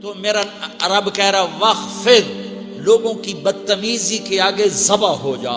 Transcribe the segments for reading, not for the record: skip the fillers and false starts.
تو میرا رب کہہ رہا وخفض، لوگوں کی بدتمیزی کے آگے ذبح ہو جا،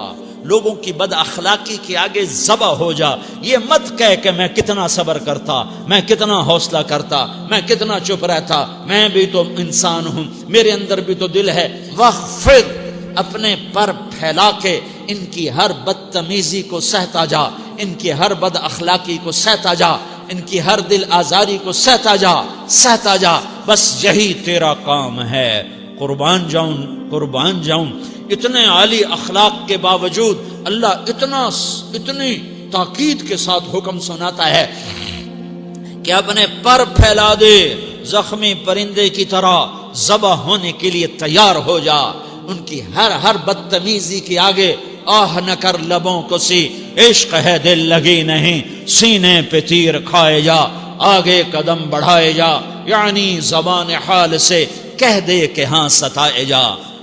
لوگوں کی بد اخلاقی کے آگے ذبح ہو جا. یہ مت کہہ کہ میں کتنا صبر کرتا، میں کتنا حوصلہ کرتا، میں کتنا چپ رہتا، میں بھی تو انسان ہوں، میرے اندر بھی تو دل ہے. وخفض، اپنے پر پھیلا کے ان کی ہر بدتمیزی کو سہتا جا، ان کی ہر بد اخلاقی کو سہتا جا، ان کی ہر دل آزاری کو سہتا جا، سہتا جا. بس یہی تیرا کام ہے. قربان جاؤں. اتنے عالی اخلاق کے باوجود اللہ اتنی تاکید کے ساتھ حکم سناتا ہے کہ اپنے پر پھیلا دے، زخمی پرندے کی طرح ذبح ہونے کے لیے تیار ہو جا. ان کی ہر بدتمیزی کے آگے آہ نہ کر لبوں کو سی، عشق ہے دل لگی نہیں، سینے پہ تیر کھائے جا، آگے قدم بڑھائے جا، یعنی زبان حال سے کہہ دے کہ ہاں ستائے جا.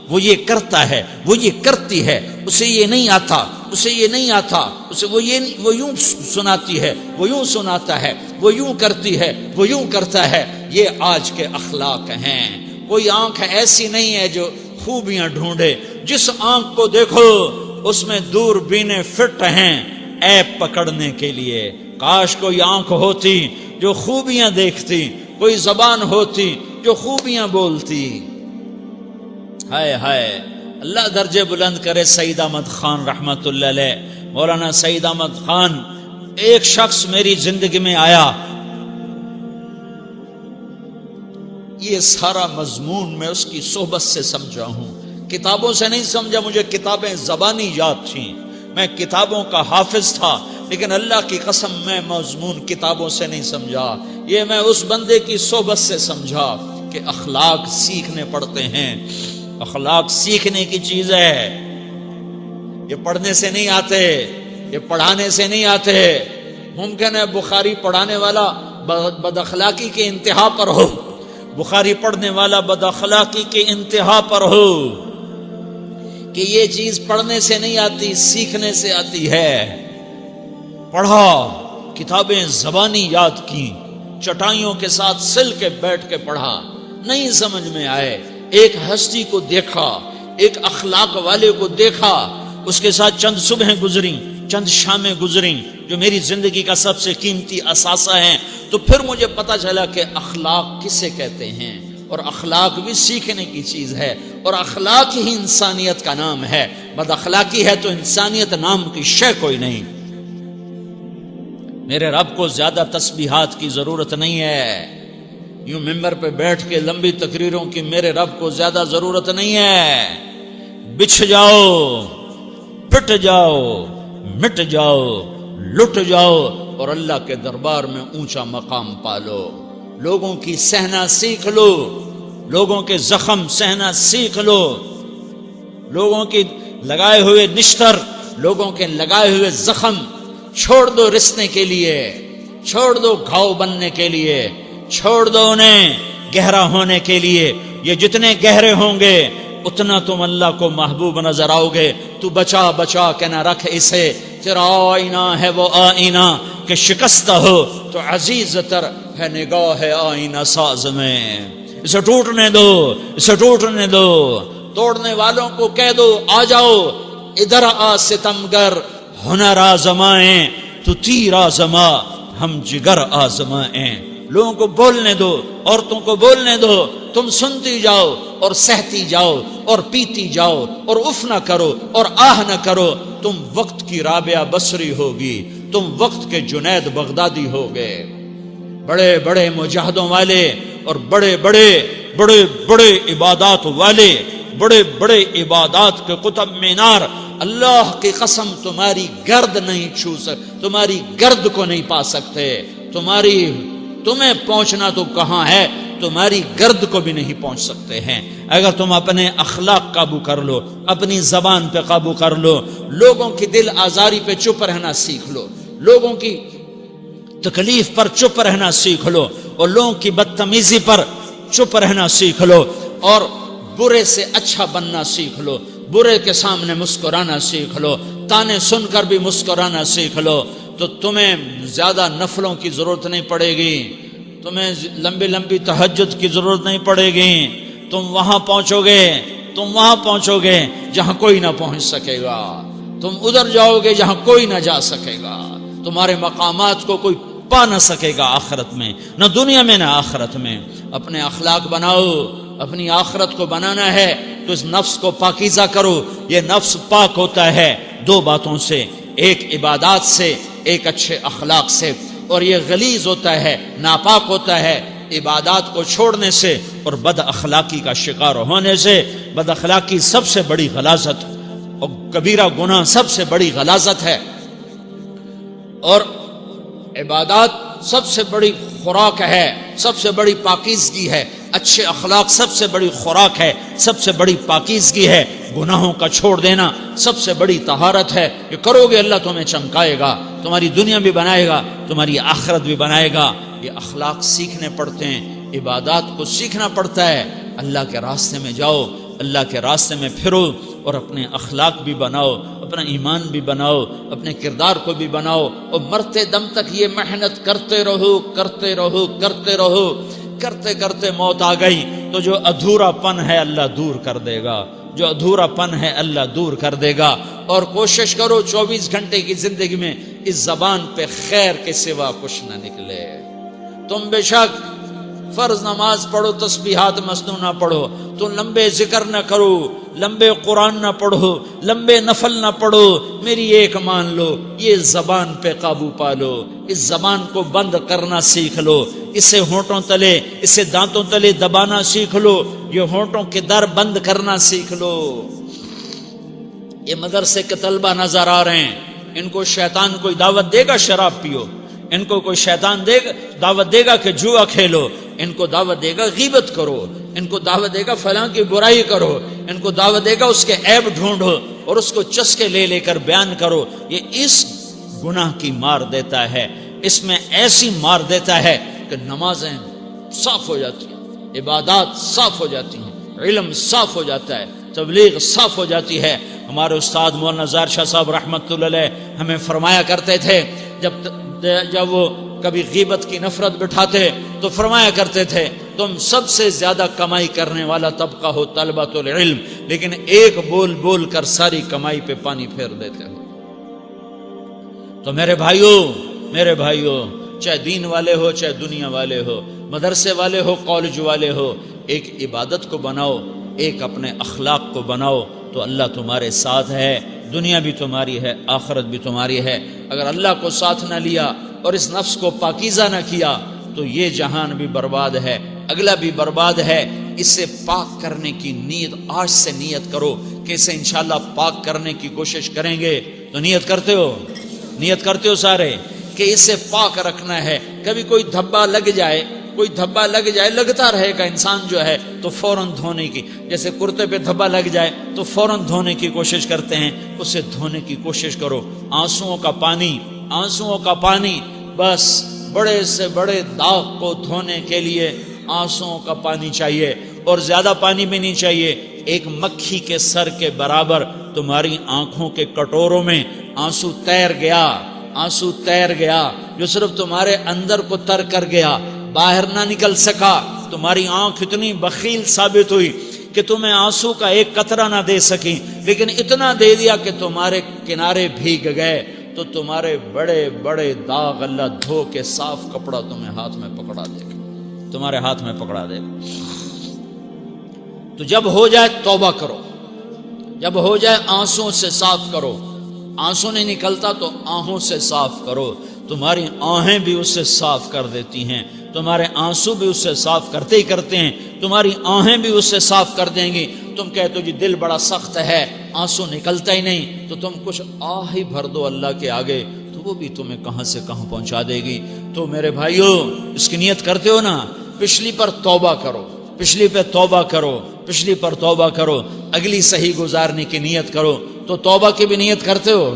وہ یہ کرتا ہے، وہ یہ کرتی ہے، اسے یہ نہیں آتا، اسے یہ نہیں آتا، اسے وہ یوں سناتی ہے، وہ یوں سناتا ہے، وہ یوں کرتی ہے، وہ یوں کرتا ہے. یہ آج کے اخلاق ہیں. کوئی آنکھ ایسی نہیں ہے جو خوبیاں ڈھونڈے. جس آنکھ کو دیکھو اس میں دوربینیں فٹ ہیں عیب پکڑنے کے لیے. کاش کوئی آنکھ ہوتی جو خوبیاں دیکھتی، کوئی زبان ہوتی جو خوبیاں بولتی. ہائے ہائے، اللہ درجے بلند کرے. سعید احمد خان رحمت اللہ علیہ، مولانا سعید احمد خان، ایک شخص میری زندگی میں آیا. یہ سارا مضمون میں اس کی صحبت سے سمجھا ہوں، کتابوں سے نہیں سمجھا. مجھے کتابیں زبانی یاد تھیں، میں کتابوں کا حافظ تھا، لیکن اللہ کی قسم میں مضمون کتابوں سے نہیں سمجھا. یہ میں اس بندے کی صحبت سے سمجھا کہ اخلاق سیکھنے پڑتے ہیں. اخلاق سیکھنے کی چیز ہے، یہ پڑھنے سے نہیں آتے، یہ پڑھانے سے نہیں آتے. ممکن ہے بخاری پڑھانے والا بد اخلاقی کے انتہا پر ہو، بخاری پڑھنے والا بد اخلاقی کے انتہا پر ہو، کہ یہ چیز پڑھنے سے نہیں آتی، سیکھنے سے آتی ہے. پڑھا، کتابیں زبانی یاد کی، چٹائیوں کے ساتھ سل کے بیٹھ کے پڑھا، نہیں سمجھ میں آئے. ایک ہستی کو دیکھا، ایک اخلاق والے کو دیکھا، اس کے ساتھ چند صبحیں گزریں، چند شامیں گزریں جو میری زندگی کا سب سے قیمتی اثاثہ ہیں. تو پھر مجھے پتا چلا کہ اخلاق کسے کہتے ہیں، اور اخلاق بھی سیکھنے کی چیز ہے، اور اخلاق ہی انسانیت کا نام ہے. بد اخلاقی ہے تو انسانیت نام کی شے کوئی نہیں. میرے رب کو زیادہ تسبیحات کی ضرورت نہیں ہے. یوں ممبر پہ بیٹھ کے لمبی تقریروں کی میرے رب کو زیادہ ضرورت نہیں ہے. بچھ جاؤ، پٹ جاؤ، مٹ جاؤ، لٹ جاؤ، اور اللہ کے دربار میں اونچا مقام پالو. لوگوں کی سہنا سیکھ لو، لوگوں کے زخم سہنا سیکھ لو، لوگوں کی لگائے ہوئے نشتر، لوگوں کے لگائے ہوئے زخم چھوڑ دو رسنے کے لیے، چھوڑ دو گھاؤ بننے کے لیے، چھوڑ دو انہیں گہرا ہونے کے لیے. یہ جتنے گہرے ہوں گے اتنا تم اللہ کو محبوب نظر آؤ گے. تو بچا بچا کے نہ رکھ اسے، تیرا آئینہ ہے وہ آئینہ کہ شکستہ ہو تو عزیز تر ہے نگاہ آئینہ ساز میں. اسے ٹوٹنے دو، اسے ٹوٹنے دو. توڑنے والوں کو کہہ دو آ جاؤ ادھر آ ستمگر، ہنر آزمائیں تو تیر آزما، ہم جگر آزمائیں. لوگوں کو بولنے دو، عورتوں کو بولنے دو. تم سنتی جاؤ اور سہتی جاؤ اور پیتی جاؤ اور اف نہ کرو اور آہ نہ کرو. تم وقت کی رابعہ بصری ہوگی، تم وقت کے جنید بغدادی ہوگے. بڑے بڑے مجاہدوں والے اور بڑے بڑے عبادات والے، بڑے بڑے عبادات کے قطب مینار، اللہ کی قسم تمہاری گرد نہیں چھو سکتے، تمہاری گرد کو نہیں پا سکتے. تمہیں پہنچنا تو کہاں ہے، تمہاری گرد کو بھی نہیں پہنچ سکتے ہیں. اگر تم اپنے اخلاق قابو کر لو، اپنی زبان پہ قابو کر لو، لوگوں کی دل آزاری پہ چپ رہنا سیکھ لو، لوگوں کی تکلیف پر چپ رہنا سیکھ لو، اور لوگوں کی بدتمیزی پر چپ رہنا سیکھ لو، اور برے سے اچھا بننا سیکھ لو، برے کے سامنے مسکرانا سیکھ لو، تانے سن کر بھی مسکرانا سیکھ لو، تو تمہیں زیادہ نفلوں کی ضرورت نہیں پڑے گی. تمہیں لمبی لمبی تہجد کی ضرورت نہیں پڑے گی، تم وہاں پہنچو گے جہاں کوئی نہ پہنچ سکے گا، تم ادھر جاؤ گے جہاں کوئی نہ جا سکے گا، تمہارے مقامات کو کوئی پا نہ سکے گا آخرت میں، نہ دنیا میں نہ آخرت میں۔ اپنے اخلاق بناؤ، اپنی آخرت کو بنانا ہے تو اس نفس کو پاکیزہ کرو۔ یہ نفس پاک ہوتا ہے دو باتوں سے، ایک عبادات سے، ایک اچھے اخلاق سے، اور یہ غلیظ ہوتا ہے، ناپاک ہوتا ہے عبادات کو چھوڑنے سے اور بد اخلاقی کا شکار ہونے سے۔ بد اخلاقی سب سے بڑی غلاظت اور کبیرہ گناہ سب سے بڑی غلاظت ہے، اور عبادات سب سے بڑی خوراک ہے، سب سے بڑی پاکیزگی ہے، اچھے اخلاق سب سے بڑی خوراک ہے، سب سے بڑی پاکیزگی ہے، گناہوں کا چھوڑ دینا سب سے بڑی طہارت ہے۔ یہ کرو گے اللہ تمہیں چمکائے گا، تمہاری دنیا بھی بنائے گا، تمہاری آخرت بھی بنائے گا۔ یہ اخلاق سیکھنے پڑتے ہیں، عبادات کو سیکھنا پڑتا ہے۔ اللہ کے راستے میں جاؤ، اللہ کے راستے میں پھرو، اور اپنے اخلاق بھی بناؤ، اپنا ایمان بھی بناؤ، اپنے کردار کو بھی بناؤ، اور مرتے دم تک یہ محنت کرتے رہو، کرتے رہو، کرتے رہو۔ کرتے کرتے موت آ گئی تو جو ادھورا پن ہے اللہ دور کر دے گا، جو ادھورا پن ہے اللہ دور کر دے گا۔ اور کوشش کرو 24 گھنٹے کی زندگی میں اس زبان پہ خیر کے سوا کچھ نہ نکلے۔ تم بے شک فرض نماز پڑھو، تسبیحات مسنون نہ پڑھو، تو لمبے ذکر نہ کرو، لمبے قرآن نہ پڑھو، لمبے نفل نہ پڑھو، میری ایک مان لو، یہ زبان پہ قابو پالو، اس زبان کو بند کرنا سیکھ لو، اسے ہونٹوں تلے، اسے دانتوں تلے دبانا سیکھ لو، یہ ہونٹوں کے در بند کرنا سیکھ لو۔ یہ مدرسے کے طلبہ نظر آ رہے ہیں، ان کو شیطان کوئی دعوت دے گا شراب پیو، ان کو کوئی شیطان دعوت دے گا کہ جوا کھیلو، ان کو دعوت دے گا غیبت کرو، ان کو دعوت دے گا فلاں کی برائی کرو، ان کو دعوت دے گا اس کے عیب ڈھونڈو اور اس کو چسکے لے لے کر بیان کرو۔ یہ اس گناہ کی مار دیتا ہے، اس میں ایسی مار دیتا ہے کہ نمازیں صاف ہو جاتی ہیں، عبادات صاف ہو جاتی ہیں، علم صاف ہو جاتا ہے، تبلیغ صاف ہو جاتی ہے۔ ہمارے استاد مولانا ظاہر شاہ صاحب رحمۃ اللہ علیہ ہمیں فرمایا کرتے تھے، جب وہ کبھی غیبت کی نفرت بٹھاتے تو فرمایا کرتے تھے تم سب سے زیادہ کمائی کرنے والا طبقہ ہو طلبۃ العلم، لیکن ایک بول بول کر ساری کمائی پہ پانی پھیر دیتے ہو۔ تو میرے بھائیوں چاہے دین والے ہو، چاہے دنیا والے ہو، مدرسے والے ہو، کالج والے ہو، ایک عبادت کو بناؤ، ایک اپنے اخلاق کو بناؤ، تو اللہ تمہارے ساتھ ہے، دنیا بھی تمہاری ہے، آخرت بھی تمہاری ہے۔ اگر اللہ کو ساتھ نہ لیا اور اس نفس کو پاکیزہ نہ کیا تو یہ جہان بھی برباد ہے، اگلا بھی برباد ہے۔ اسے پاک کرنے کی نیت آج سے نیت کرو کہ اسے انشاءاللہ پاک کرنے کی کوشش کریں گے۔ تو نیت کرتے ہو سارے کہ اسے پاک رکھنا ہے۔ کبھی کوئی دھبا لگ جائے، لگتا رہے گا انسان جو ہے تو فوراً دھونے کی، جیسے کرتے پہ دھبا لگ جائے تو فوراً دھونے کی کوشش کرتے ہیں، اسے دھونے کی کوشش کرو۔ آنسوؤں کا پانی بس بڑے سے بڑے داغ کو دھونے کے لیے آنسوؤں کا پانی چاہیے، اور زیادہ پانی بھی نہیں چاہیے۔ ایک مکھی کے سر کے برابر تمہاری آنکھوں کے کٹوروں میں آنسو تیر گیا جو صرف تمہارے اندر کو تر کر گیا، باہر نہ نکل سکا۔ تمہاری آنکھ اتنی بخیل ثابت ہوئی کہ تمہیں آنسو کا ایک قطرہ نہ دے سکی، لیکن اتنا دے دیا کہ تمہارے کنارے بھیگ گئے۔ تو تمہارے بڑے بڑے داغ اللہ دھو کے صاف کپڑا تمہیں ہاتھ میں پکڑا دے گا، تمہارے ہاتھ میں پکڑا دے گا۔ تو جب ہو جائے توبہ کرو، جب ہو جائے آنسوں سے صاف کرو۔ آنسو نہیں نکلتا تو آہوں سے صاف کرو، تمہاری آہیں بھی اس سے صاف کر دیتی ہیں، تمہارے آنسو بھی اس سے صاف کرتے ہی کرتے ہیں، تمہاری آہیں بھی اس سے صاف کر دیں گی۔ تم کہتے ہو جی دل بڑا سخت ہے، آنسو نکلتا ہی نہیں، تو تم کچھ آہ ہی بھر دو اللہ کے آگے، تو وہ بھی تمہیں کہاں سے کہاں پہنچا دے گی۔ تو میرے بھائیو اس کی نیت کرتے ہو نا، پچھلی پر توبہ کرو، پچھلی پہ توبہ کرو، پچھلی پر توبہ کرو، اگلی صحیح گزارنے کی نیت کرو۔ تو توبہ کی بھی نیت کرتے ہو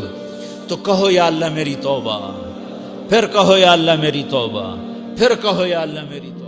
تو کہو یا اللہ میری توبہ، پھر کہو یا اللہ میری توبہ، پھر کہو یا اللہ میری توبہ۔